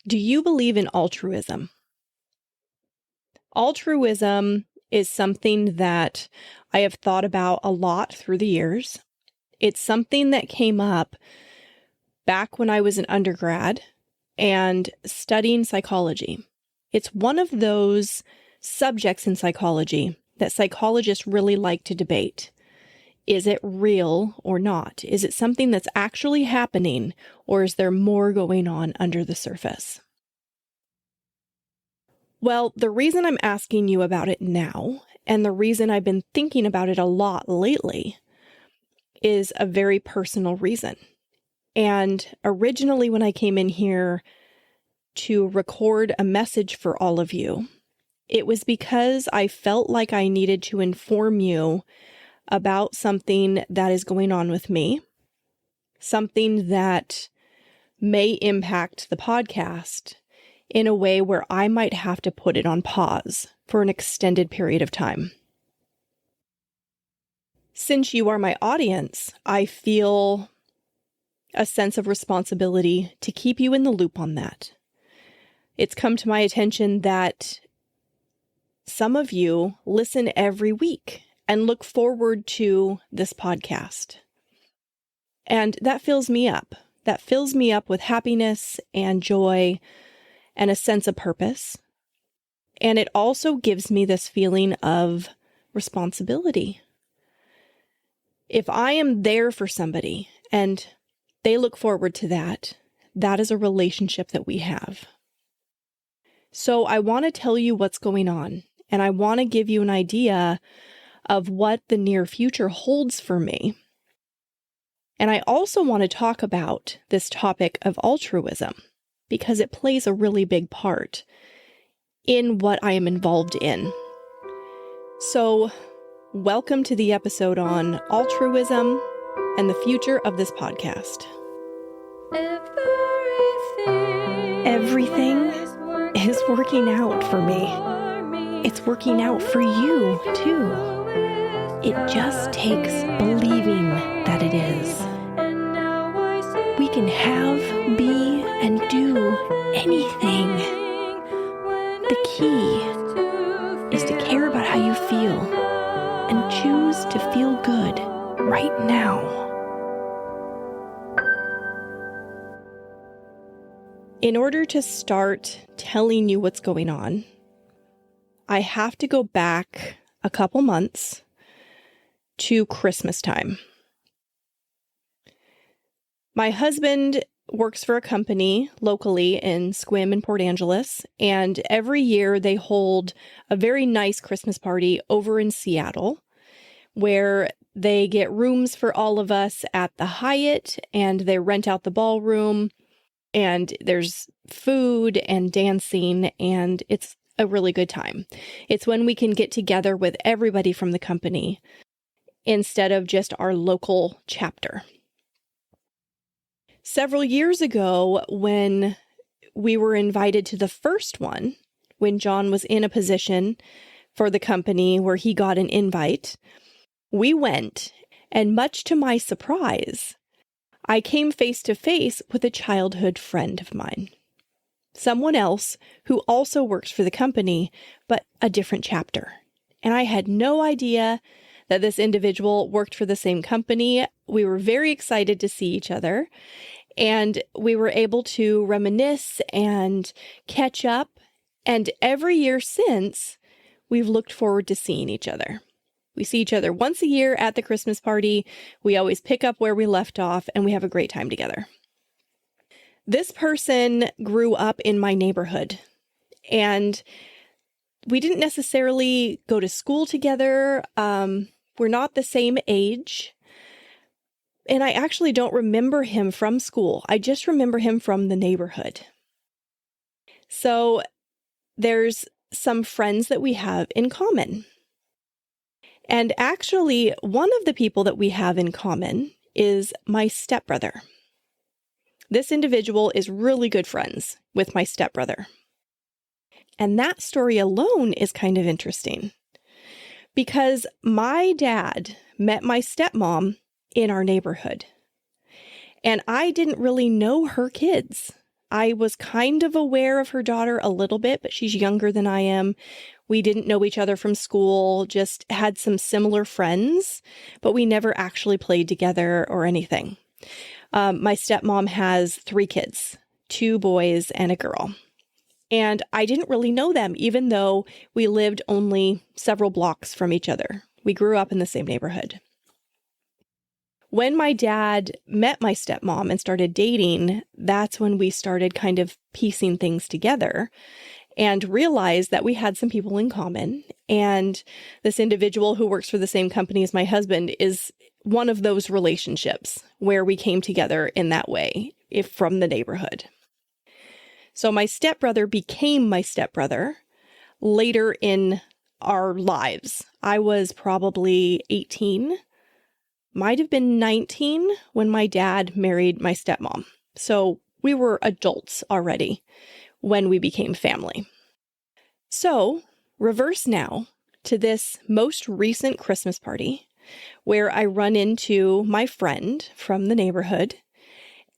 Do you believe in altruism? Altruism is something that I have thought about a lot through the years. It's something that came up back when I was an undergrad and studying psychology. It's one of those subjects in psychology that psychologists really like to debate. Is it real or not? Is it something that's actually happening, or is there more going on under the surface? Well, the reason I'm asking you about it now, and the reason I've been thinking about it a lot lately, is a very personal reason. And originally, when I came in here to record a message for all of you, it was because I felt like I needed to inform you about something that is going on with me, something that may impact the podcast in a way where I might have to put it on pause for an extended period of time. Since you are my audience, I feel a sense of responsibility to keep you in the loop on that. It's come to my attention that some of you listen every week and look forward to this podcast. And that fills me up. That fills me up with happiness and joy and a sense of purpose. And it also gives me this feeling of responsibility. If I am there for somebody and they look forward to that, that is a relationship that we have. So I want to tell you what's going on, and I want to give you an idea of what the near future holds for me. And I also want to talk about this topic of altruism because it plays a really big part in what I am involved in. So, welcome to the episode on altruism and the future of this podcast. Everything is working out for me. It's working out for you, too. It just takes believing that it is. We can have, be, and do anything. The key is to care about how you feel and choose to feel good right now. In order to start telling you what's going on, I have to go back a couple months to Christmas time. My husband works for a company locally in Sequim in Port Angeles, and every year they hold a very nice Christmas party over in Seattle, where they get rooms for all of us at the Hyatt, and they rent out the ballroom, and there's food and dancing, and it's a really good time. It's when we can get together with everybody from the company instead of just our local chapter. Several years ago, when we were invited to the first one, when John was in a position for the company where he got an invite, we went, and much to my surprise, I came face to face with a childhood friend of mine. Someone else who also works for the company, but a different chapter. And I had no idea that this individual worked for the same company. We were very excited to see each other, and we were able to reminisce and catch up. And every year since, we've looked forward to seeing each other. We see each other once a year at the Christmas party. We always pick up where we left off, and we have a great time together. This person grew up in my neighborhood, and we didn't necessarily go to school together. We're not the same age, and I actually don't remember him from school. I just remember him from the neighborhood. So there's some friends that we have in common. And actually, one of the people that we have in common is my stepbrother. This individual is really good friends with my stepbrother. And that story alone is kind of interesting because my dad met my stepmom in our neighborhood. And I didn't really know her kids. I was kind of aware of her daughter a little bit, but she's younger than I am. We didn't know each other from school, just had some similar friends, but we never actually played together or anything. My stepmom has 3 kids, 2 boys and a girl. And I didn't really know them, even though we lived only several blocks from each other. We grew up in the same neighborhood. When my dad met my stepmom and started dating, that's when we started kind of piecing things together and realized that we had some people in common. And this individual who works for the same company as my husband is one of those relationships where we came together in that way, if from the neighborhood. So my stepbrother became my stepbrother later in our lives. I was probably 18, might have been 19 when my dad married my stepmom. So we were adults already when we became family. So reverse now to this most recent Christmas party where I run into my friend from the neighborhood,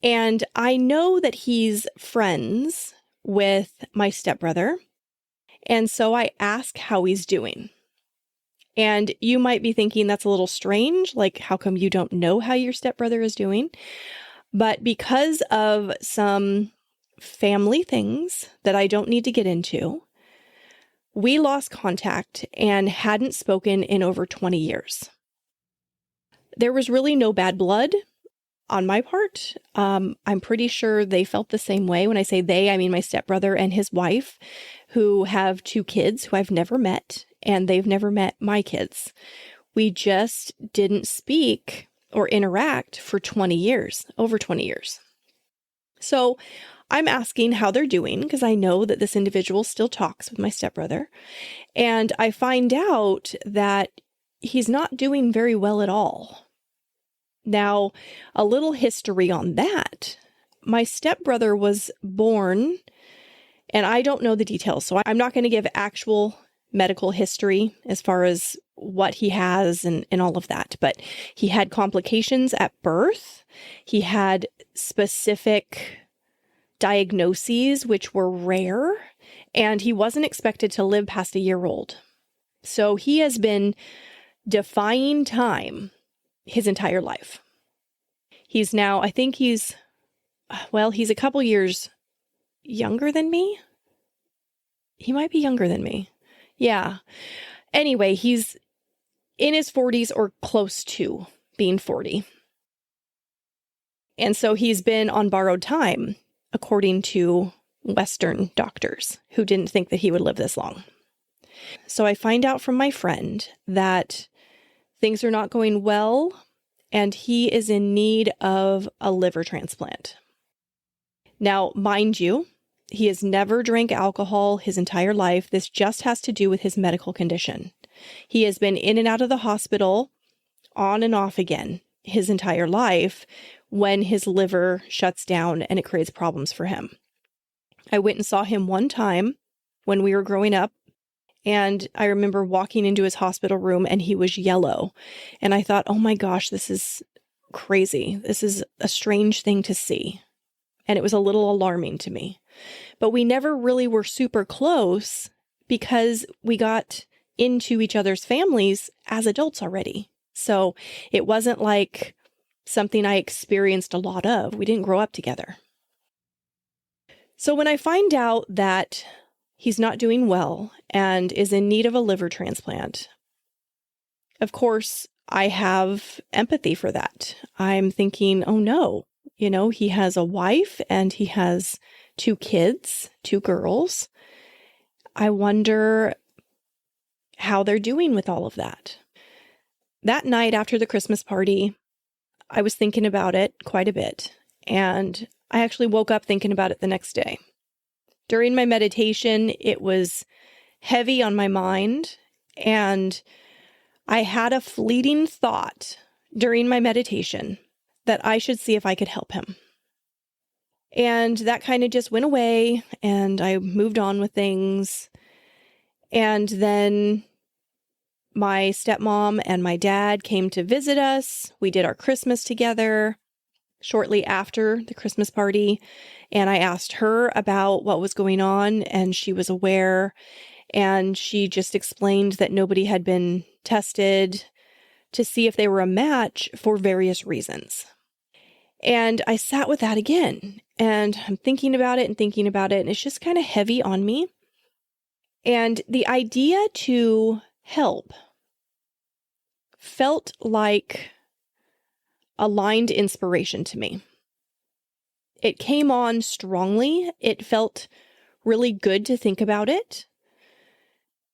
and I know that he's friends with my stepbrother. And so I ask how he's doing. And you might be thinking that's a little strange. Like, how come you don't know how your stepbrother is doing? But because of some family things that I don't need to get into, we lost contact and hadn't spoken in over 20 years. There was really no bad blood on my part. I'm pretty sure they felt the same way. When I say they, I mean my stepbrother and his wife, who have 2 kids who I've never met, and they've never met my kids. We just didn't speak or interact for 20 years, over 20 years. So I'm asking how they're doing because I know that this individual still talks with my stepbrother. And I find out that he's not doing very well at all. Now, a little history on that. My stepbrother was born, and I don't know the details, so I'm not going to give actual medical history as far as what he has and all of that. But he had complications at birth. He had specific diagnoses, which were rare, and he wasn't expected to live past a year old. So he has been defying time his entire life. He's now, I think he's a couple years younger than me. He might be younger than me. Yeah. Anyway, he's in his 40s or close to being 40. And so he's been on borrowed time, according to Western doctors who didn't think that he would live this long. So I find out from my friend that things are not going well, and he is in need of a liver transplant. Now, mind you, he has never drank alcohol his entire life. This just has to do with his medical condition. He has been in and out of the hospital on and off again his entire life when his liver shuts down and it creates problems for him. I went and saw him one time when we were growing up, and I remember walking into his hospital room and he was yellow. And I thought, oh my gosh, this is crazy. This is a strange thing to see. And it was a little alarming to me. But we never really were super close because we got into each other's families as adults already. So it wasn't like something I experienced a lot of. We didn't grow up together. So when I find out that he's not doing well and is in need of a liver transplant, of course, I have empathy for that. I'm thinking, oh no, he has a wife and he has 2 kids, 2 girls. I wonder how they're doing with all of that. That night after the Christmas party, I was thinking about it quite a bit, and I actually woke up thinking about it the next day. During my meditation, it was heavy on my mind, and I had a fleeting thought during my meditation that I should see if I could help him. And that kind of just went away, and I moved on with things. And then my stepmom and my dad came to visit us. We did our Christmas together. shortly after the Christmas party, and I asked her about what was going on, and she was aware, and she just explained that nobody had been tested to see if they were a match for various reasons. And I sat with that again, and I'm thinking about it, and it's just kind of heavy on me. And the idea to help felt like aligned inspiration to me. It came on strongly. It felt really good to think about it.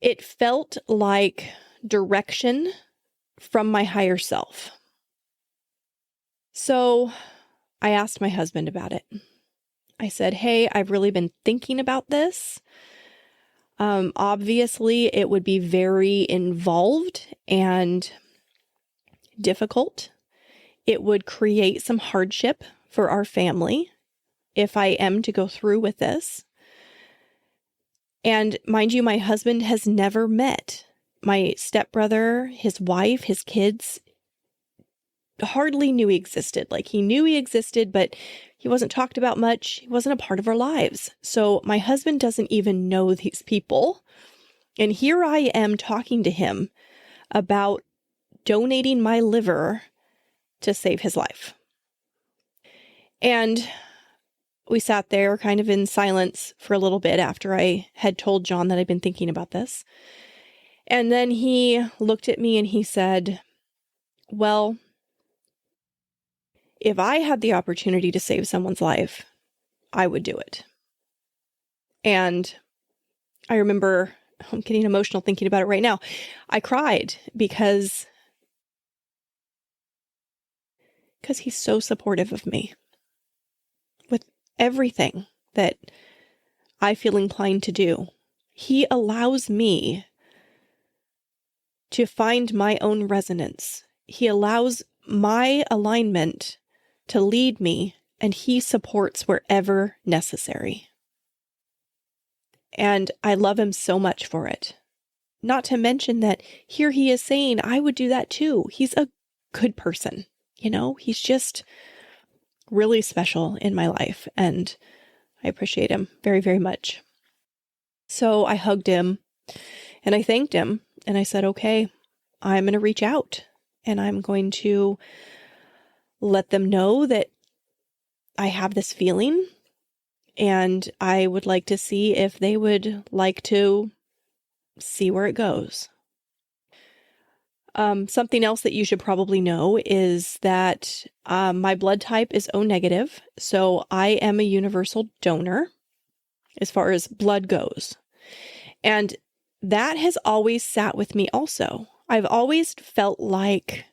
It felt like direction from my higher self. So I asked my husband about it. I said, hey, I've really been thinking about this. Obviously, it would be very involved and difficult. It would create some hardship for our family if I am to go through with this. And mind you, my husband has never met my stepbrother, his wife, his kids. Hardly knew he existed. Like, he knew he existed, but he wasn't talked about much. He wasn't a part of our lives. So my husband doesn't even know these people. And here I am talking to him about donating my liver to save his life. And we sat there kind of in silence for a little bit after I had told John that I'd been thinking about this. And then he looked at me and he said, well, if I had the opportunity to save someone's life, I would do it. And I remember, I'm getting emotional thinking about it right now. I cried because he's so supportive of me with everything that I feel inclined to do. He allows me to find my own resonance. He allows my alignment to lead me, and he supports wherever necessary. And I love him so much for it. Not to mention that here he is saying, I would do that too. He's a good person. He's just really special in my life, and I appreciate him very, very much. So I hugged him and I thanked him, and I said, okay, I'm going to reach out and I'm going to let them know that I have this feeling, and I would like to see if they would like to see where it goes. Something else that you should probably know is that my blood type is O negative, so I am a universal donor as far as blood goes. And that has always sat with me also. I've always felt like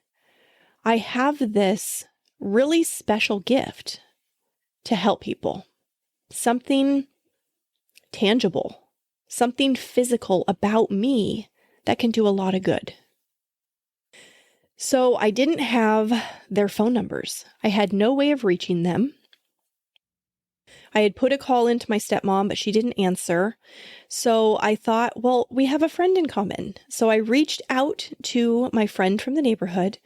I have this really special gift to help people. Something tangible, something physical about me that can do a lot of good. So I didn't have their phone numbers. I had no way of reaching them. I had put a call into my stepmom, but she didn't answer. So I thought, well, we have a friend in common. So I reached out to my friend from the neighborhood,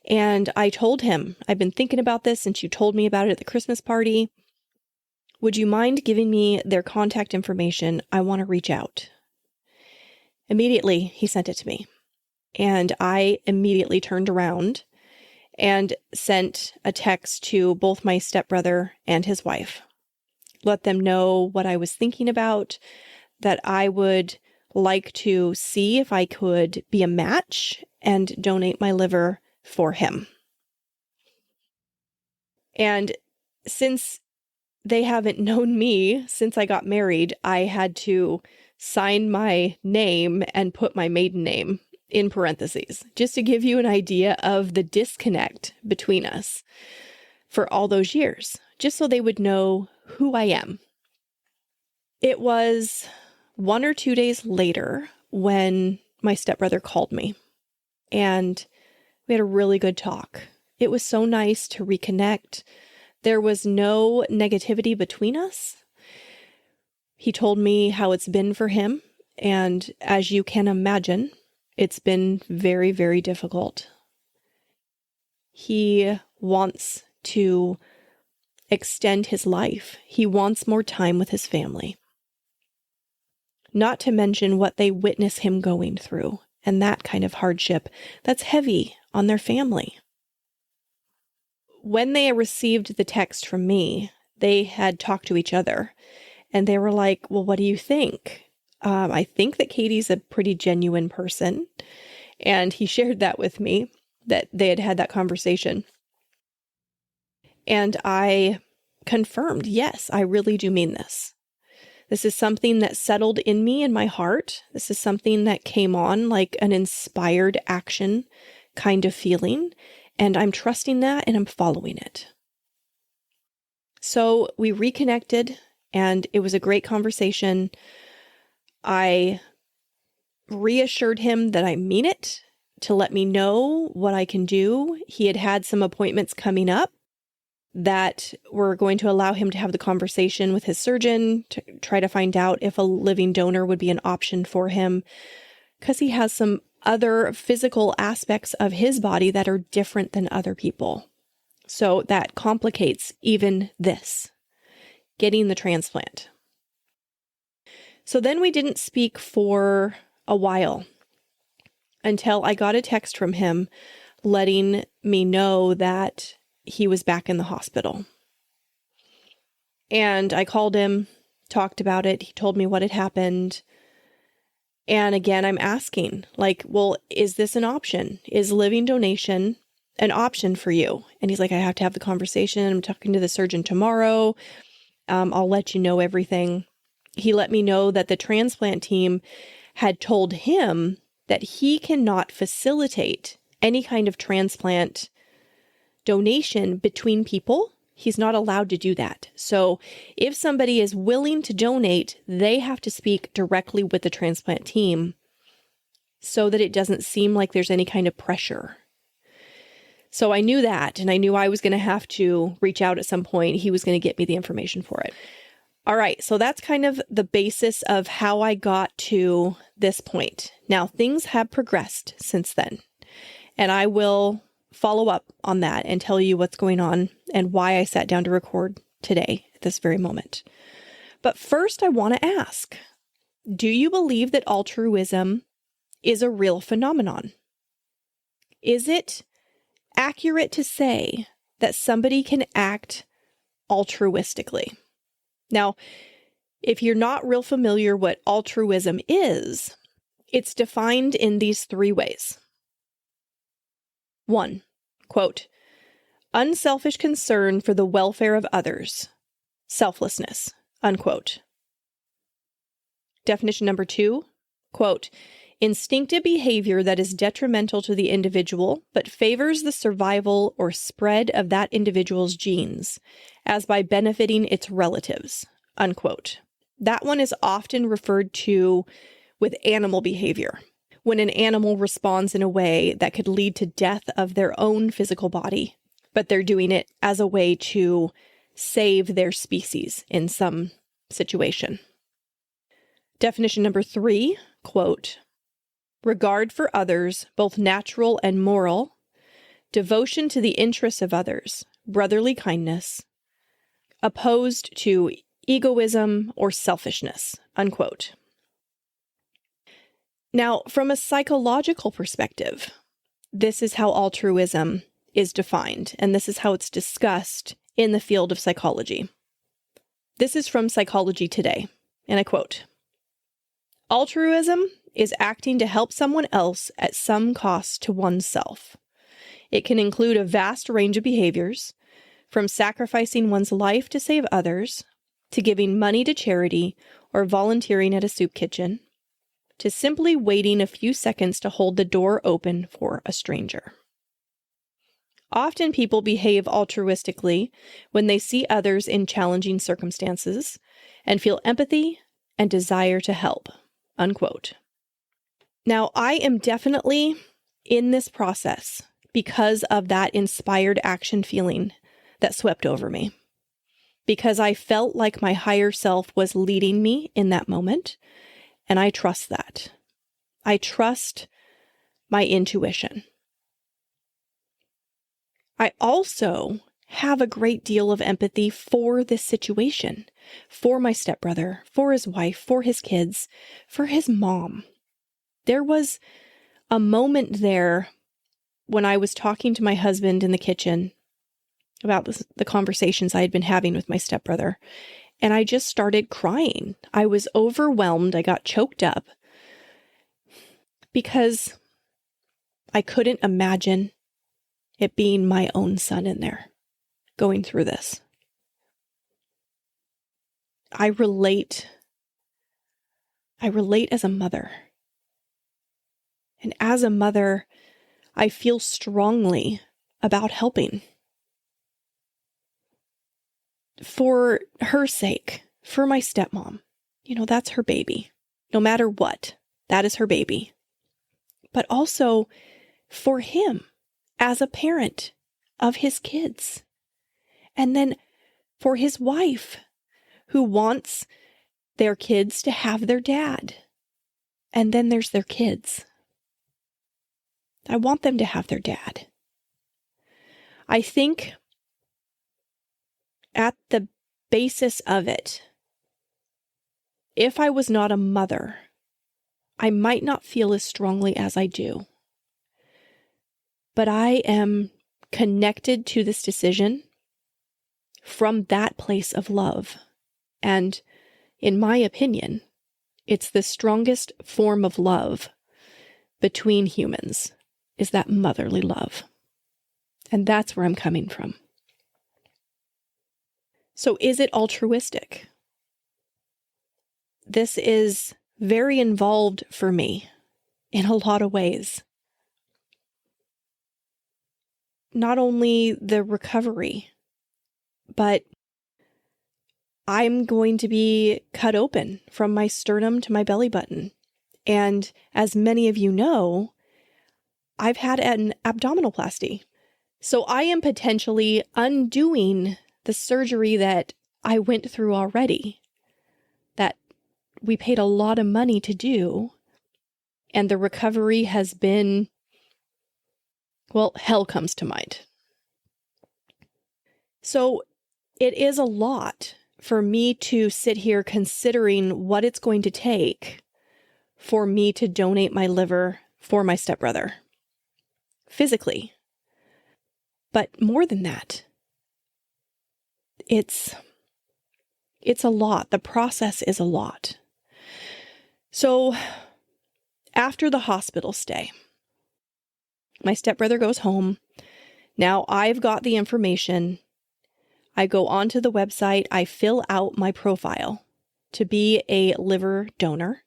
and I told him, I've been thinking about this since you told me about it at the Christmas party. Would you mind giving me their contact information? I want to reach out. Immediately, he sent it to me. And I immediately turned around and sent a text to both my stepbrother and his wife. Let them know what I was thinking about, that I would like to see if I could be a match and donate my liver for him. And since they haven't known me since I got married, I had to sign my name and put my maiden name in parentheses, just to give you an idea of the disconnect between us for all those years, just so they would know who I am. It was 1 or 2 days later when my stepbrother called me, and we had a really good talk. It was so nice to reconnect. There was no negativity between us. He told me how it's been for him, and as you can imagine, it's been very, very difficult. He wants to extend his life. He wants more time with his family. Not to mention what they witness him going through and that kind of hardship that's heavy on their family. When they received the text from me, they had talked to each other and they were like, well, what do you think? I think that Katie's a pretty genuine person. And he shared that with me, that they had had that conversation. And I confirmed, yes, I really do mean this. This is something that settled in me in my heart. This is something that came on like an inspired action kind of feeling. And I'm trusting that and I'm following it. So we reconnected and it was a great conversation. I reassured him that I mean it, to let me know what I can do. He had had some appointments coming up that were going to allow him to have the conversation with his surgeon to try to find out if a living donor would be an option for him, because he has some other physical aspects of his body that are different than other people. So that complicates even this, getting the transplant. So then we didn't speak for a while until I got a text from him letting me know that he was back in the hospital. And I called him, talked about it. He told me what had happened. And again, I'm asking, like, well, is this an option? Is living donation an option for you? And he's like, I have to have the conversation. I'm talking to the surgeon tomorrow. I'll let you know everything. He let me know that the transplant team had told him that he cannot facilitate any kind of transplant donation between people. He's not allowed to do that. So if somebody is willing to donate, they have to speak directly with the transplant team so that it doesn't seem like there's any kind of pressure. So I knew that, and I knew I was going to have to reach out at some point. He was going to get me the information for it. All right, so that's kind of the basis of how I got to this point. Now, things have progressed since then, and I will follow up on that and tell you what's going on and why I sat down to record today at this very moment. But first, I want to ask, do you believe that altruism is a real phenomenon? Is it accurate to say that somebody can act altruistically? Now, if you're not real familiar what altruism is, it's defined in these three ways. 1, quote, unselfish concern for the welfare of others, selflessness, unquote. Definition number 2, quote, instinctive behavior that is detrimental to the individual, but favors the survival or spread of that individual's genes, as by benefiting its relatives, unquote. That one is often referred to with animal behavior, when an animal responds in a way that could lead to death of their own physical body, but they're doing it as a way to save their species in some situation. Definition number 3, quote, regard for others, both natural and moral, devotion to the interests of others, brotherly kindness, opposed to egoism or selfishness, unquote. Now, from a psychological perspective, this is how altruism is defined, and this is how it's discussed in the field of psychology. This is from Psychology Today, and I quote, altruism is acting to help someone else at some cost to oneself. It can include a vast range of behaviors, from sacrificing one's life to save others, to giving money to charity or volunteering at a soup kitchen, to simply waiting a few seconds to hold the door open for a stranger. Often people behave altruistically when they see others in challenging circumstances and feel empathy and desire to help, unquote. Now, I am definitely in this process because of that inspired action feeling that swept over me, because I felt like my higher self was leading me in that moment, and I trust that. I trust my intuition. I also have a great deal of empathy for this situation, for my stepbrother, for his wife, for his kids, for his mom. There was a moment there when I was talking to my husband in the kitchen about the conversations I had been having with my stepbrother, and I just started crying. I was overwhelmed. I got choked up because I couldn't imagine it being my own son in there going through this. I relate as a mother. And as a mother, I feel strongly about helping. For her sake, for my stepmom, that's her baby. No matter what, that is her baby. But also for him as a parent of his kids. And then for his wife, who wants their kids to have their dad. And then there's their kids. I want them to have their dad. I think at the basis of it, if I was not a mother, I might not feel as strongly as I do. But I am connected to this decision from that place of love. And in my opinion, it's the strongest form of love between humans, is that motherly love. And that's where I'm coming from. So is it altruistic? This is very involved for me in a lot of ways. Not only the recovery, but I'm going to be cut open from my sternum to my belly button. And as many of you know, I've had an abdominoplasty. So I am potentially undoing the surgery that I went through already, that we paid a lot of money to do. And the recovery has been, well, hell comes to mind. So it is a lot for me to sit here considering what it's going to take for me to donate my liver for my stepbrother, physically. But more than that, it's a lot. The process is a lot. So after the hospital stay, my stepbrother goes home. Now I've got the information. I go onto the website. I fill out my profile to be a liver donor.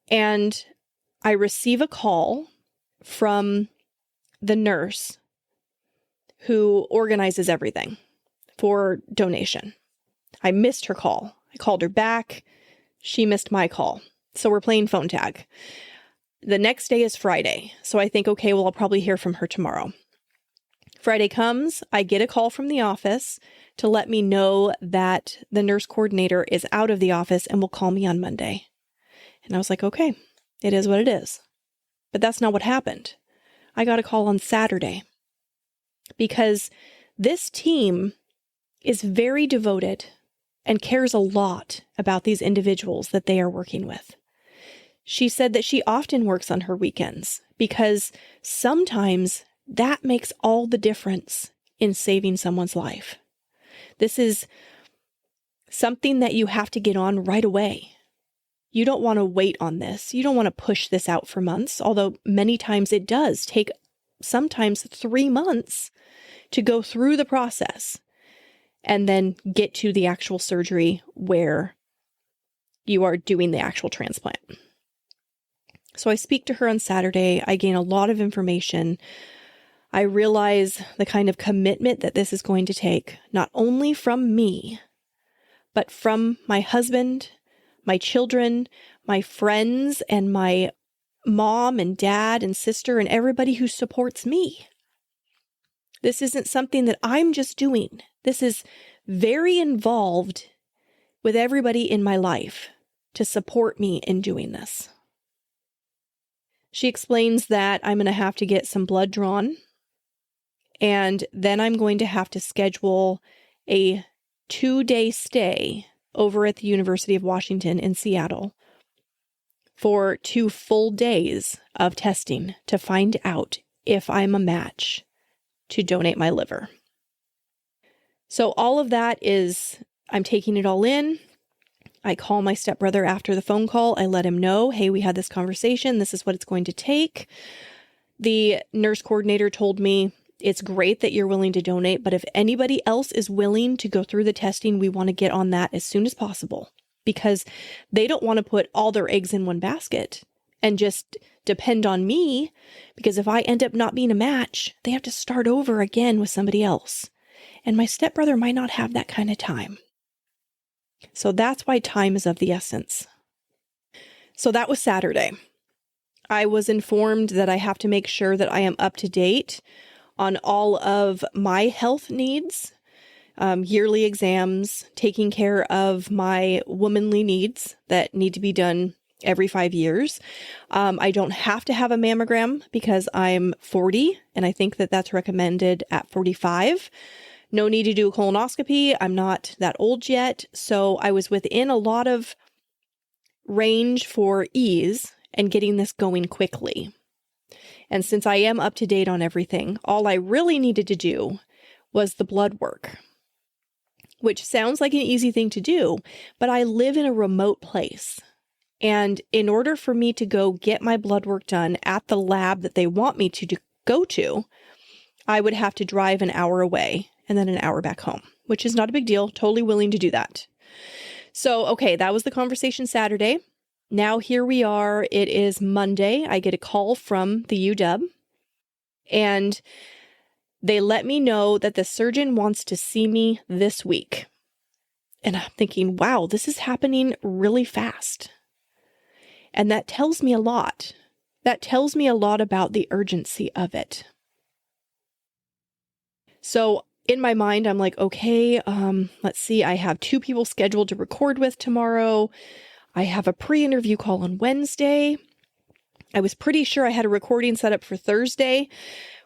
And I receive a call from the nurse who organizes everything for donation. I missed her call. I called her back. She missed my call. So we're playing phone tag. The next day is Friday. So I think, okay, well, I'll probably hear from her tomorrow. Friday comes, I get a call from the office to let me know that the nurse coordinator is out of the office and will call me on Monday. And I was like, okay, it is what it is. But that's not what happened. I got a call on Saturday because this team is very devoted and cares a lot about these individuals that they are working with. She said that she often works on her weekends because sometimes that makes all the difference in saving someone's life. This is something that you have to get on right away. You don't want to wait on this. You don't want to push this out for months, although many times it does take sometimes 3 months to go through the process and then get to the actual surgery where you are doing the actual transplant. So I speak to her on Saturday. I gain a lot of information. I realize the kind of commitment that this is going to take, not only from me, but from my husband, my children, my friends, and my mom and dad and sister and everybody who supports me. This isn't something that I'm just doing. This is very involved with everybody in my life to support me in doing this. She explains that I'm going to have to get some blood drawn And then I'm going to have to schedule a 2-day stay over at the University of Washington in Seattle for 2 full days of testing to find out if I'm a match to donate my liver. So all of that is, I'm taking it all in. I call my stepbrother after the phone call. I let him know, hey, we had this conversation. This is what it's going to take. The nurse coordinator told me, it's great that you're willing to donate, but if anybody else is willing to go through the testing, we want to get on that as soon as possible, because they don't want to put all their eggs in one basket and just depend on me, because if I end up not being a match, they have to start over again with somebody else. And my stepbrother might not have that kind of time. So that's why time is of the essence. So that was Saturday. I was informed that I have to make sure that I am up to date on all of my health needs, yearly exams, taking care of my womanly needs that need to be done every 5 years. I don't have to have a mammogram because I'm 40, and I think that that's recommended at 45. No need to do a colonoscopy. I'm not that old yet. So I was within a lot of range for ease and getting this going quickly. And since I am up to date on everything, all I really needed to do was the blood work, which sounds like an easy thing to do, but I live in a remote place. And in order for me to go get my blood work done at the lab that they want me to go to, I would have to drive an hour away and then an hour back home, which is not a big deal. Totally willing to do that. So, okay, that was the conversation Saturday. Now here we are. It is Monday. I get a call from the UW, and they let me know that the surgeon wants to see me this week. And I'm thinking, wow, this is happening really fast. And that tells me a lot. That tells me a lot about the urgency of it. So in my mind, I'm like, okay, let's see. I have 2 people scheduled to record with tomorrow. I have a pre-interview call on Wednesday. I was pretty sure I had a recording set up for Thursday,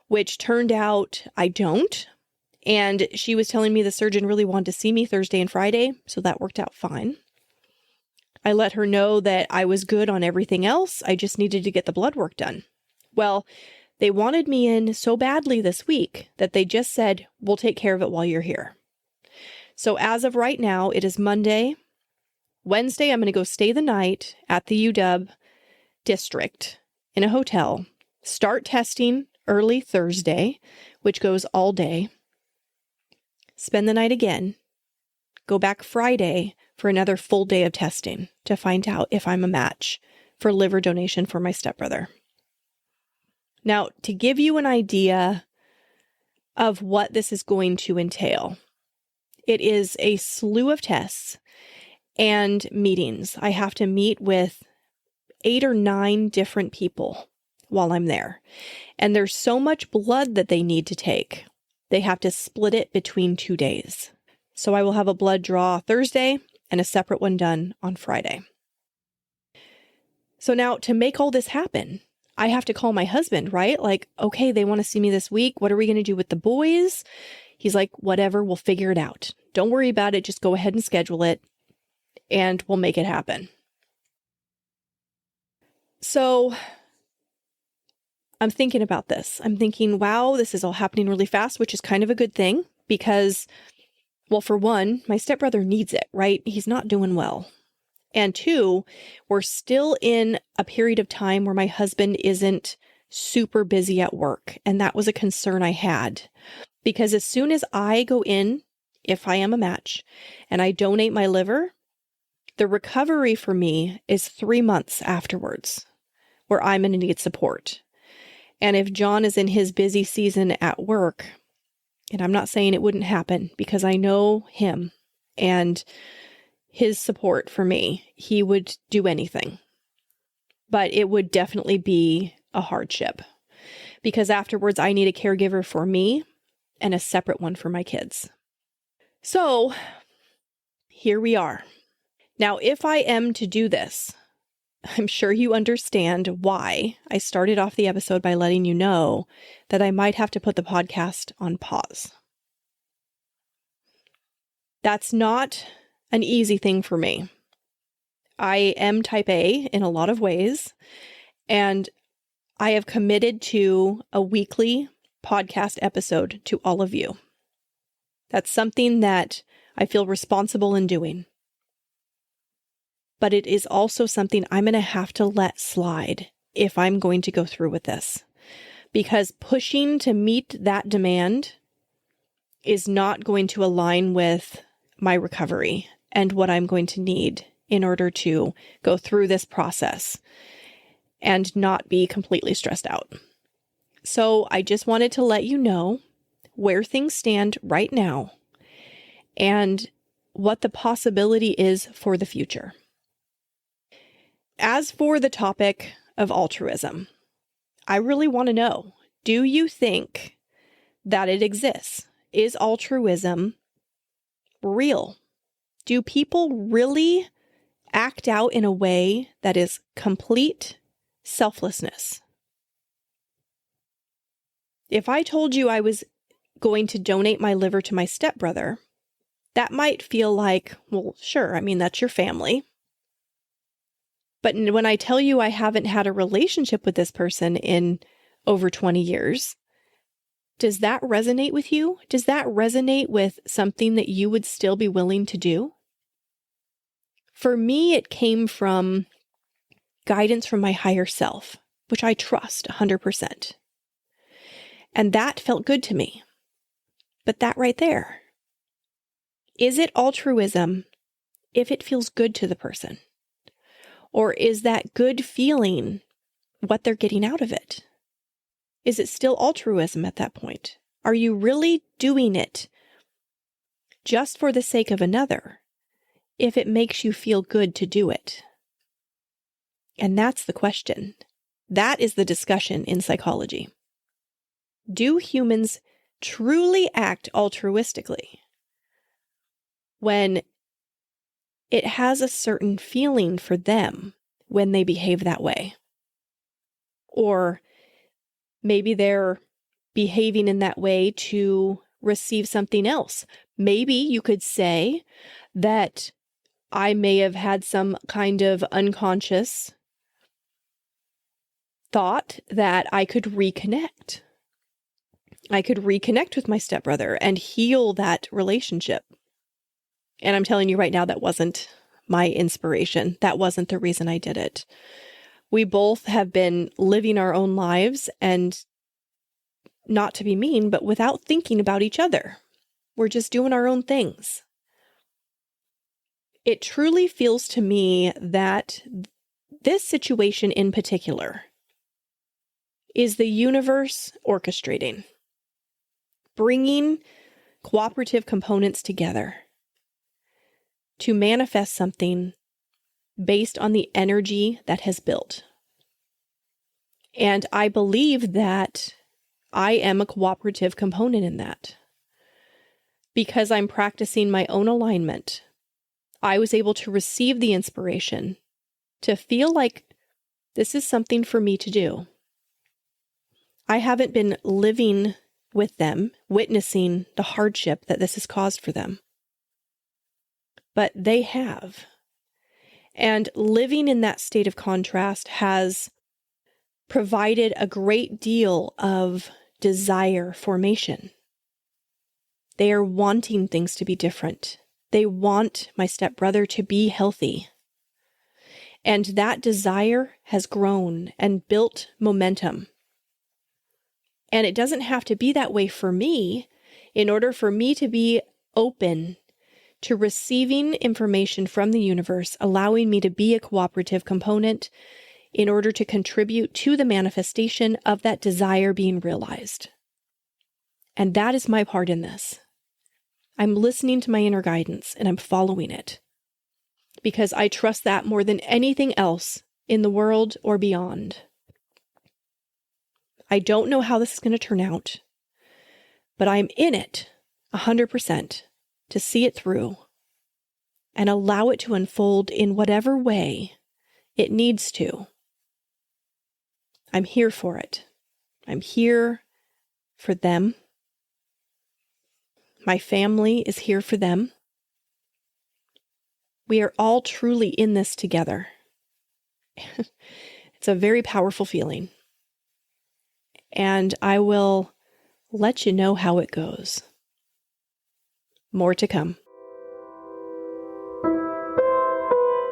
which turned out I don't. And she was telling me the surgeon really wanted to see me Thursday and Friday, so that worked out fine. I let her know that I was good on everything else. I just needed to get the blood work done. Well, they wanted me in so badly this week that they just said, we'll take care of it while you're here. So as of right now, it is Monday. Wednesday, I'm going to go stay the night at the UW district in a hotel, start testing early Thursday, which goes all day, spend the night again, go back Friday for another full day of testing to find out if I'm a match for liver donation for my stepbrother. Now, to give you an idea of what this is going to entail, it is a slew of tests and meetings. I have to meet with 8 or 9 different people while I'm there. And there's so much blood that they need to take. They have to split it between 2 days. So I will have a blood draw Thursday and a separate one done on Friday. So now to make all this happen, I have to call my husband, right? Like, okay, they want to see me this week. What are we going to do with the boys? He's like, whatever, we'll figure it out. Don't worry about it. Just go ahead and schedule it, and we'll make it happen. So I'm thinking about this. I'm thinking, wow, this is all happening really fast, which is kind of a good thing because, well, for one, my stepbrother needs it, right? He's not doing well. And 2, we're still in a period of time where my husband isn't super busy at work. And that was a concern I had because as soon as I go in, if I am a match, and I donate my liver, the recovery for me is 3 months afterwards where I'm going to need support. And if John is in his busy season at work, and I'm not saying it wouldn't happen because I know him and his support for me, he would do anything. But it would definitely be a hardship because afterwards I need a caregiver for me and a separate one for my kids. So here we are. Now, if I am to do this, I'm sure you understand why I started off the episode by letting you know that I might have to put the podcast on pause. That's not an easy thing for me. I am type A in a lot of ways, and I have committed to a weekly podcast episode to all of you. That's something that I feel responsible in doing. But it is also something I'm going to have to let slide if I'm going to go through with this. Because pushing to meet that demand is not going to align with my recovery and what I'm going to need in order to go through this process and not be completely stressed out. So I just wanted to let you know where things stand right now and what the possibility is for the future. As for the topic of altruism, I really want to know, do you think that it exists? Is altruism real? Do people really act out in a way that is complete selflessness? If I told you I was going to donate my liver to my stepbrother, that might feel like, well, sure, I mean, that's your family. But when I tell you I haven't had a relationship with this person in over 20 years, does that resonate with you? Does that resonate with something that you would still be willing to do? For me, it came from guidance from my higher self, which I trust 100%. And that felt good to me. But that right there, is it altruism if it feels good to the person? Or is that good feeling what they're getting out of it? Is it still altruism at that point? Are you really doing it just for the sake of another if it makes you feel good to do it? And that's the question. That is the discussion in psychology. Do humans truly act altruistically when it has a certain feeling for them when they behave that way? Or maybe they're behaving in that way to receive something else. Maybe you could say that I may have had some kind of unconscious thought that I could reconnect. I could reconnect with my stepbrother and heal that relationship. And I'm telling you right now, that wasn't my inspiration. That wasn't the reason I did it. We both have been living our own lives, and not to be mean, but without thinking about each other. We're just doing our own things. It truly feels to me that this situation in particular is the universe orchestrating, bringing cooperative components together to manifest something based on the energy that has built. And I believe that I am a cooperative component in that. Because I'm practicing my own alignment, I was able to receive the inspiration to feel like this is something for me to do. I haven't been living with them, witnessing the hardship that this has caused for them. But they have. And living in that state of contrast has provided a great deal of desire formation. They are wanting things to be different. They want my stepbrother to be healthy. And that desire has grown and built momentum. And it doesn't have to be that way for me. In order for me to be open to receiving information from the universe, allowing me to be a cooperative component in order to contribute to the manifestation of that desire being realized. And that is my part in this. I'm listening to my inner guidance and I'm following it because I trust that more than anything else in the world or beyond. I don't know how this is going to turn out, but I'm in it 100% to see it through and allow it to unfold in whatever way It needs to. I'm here for it. I'm here for them. My family is here for them. We are all truly in this together. It's a very powerful feeling. And I will let you know how it goes. More to come.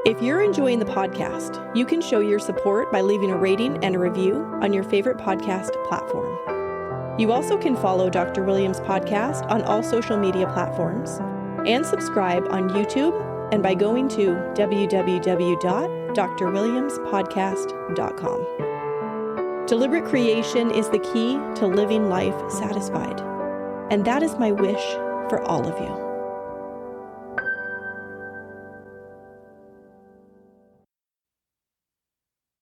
If you're enjoying the podcast, you can show your support by leaving a rating and a review on your favorite podcast platform. You also can follow Dr. Williams' podcast on all social media platforms and subscribe on YouTube and by going to www.drwilliamspodcast.com. Deliberate creation is the key to living life satisfied, and that is my wish for all of you.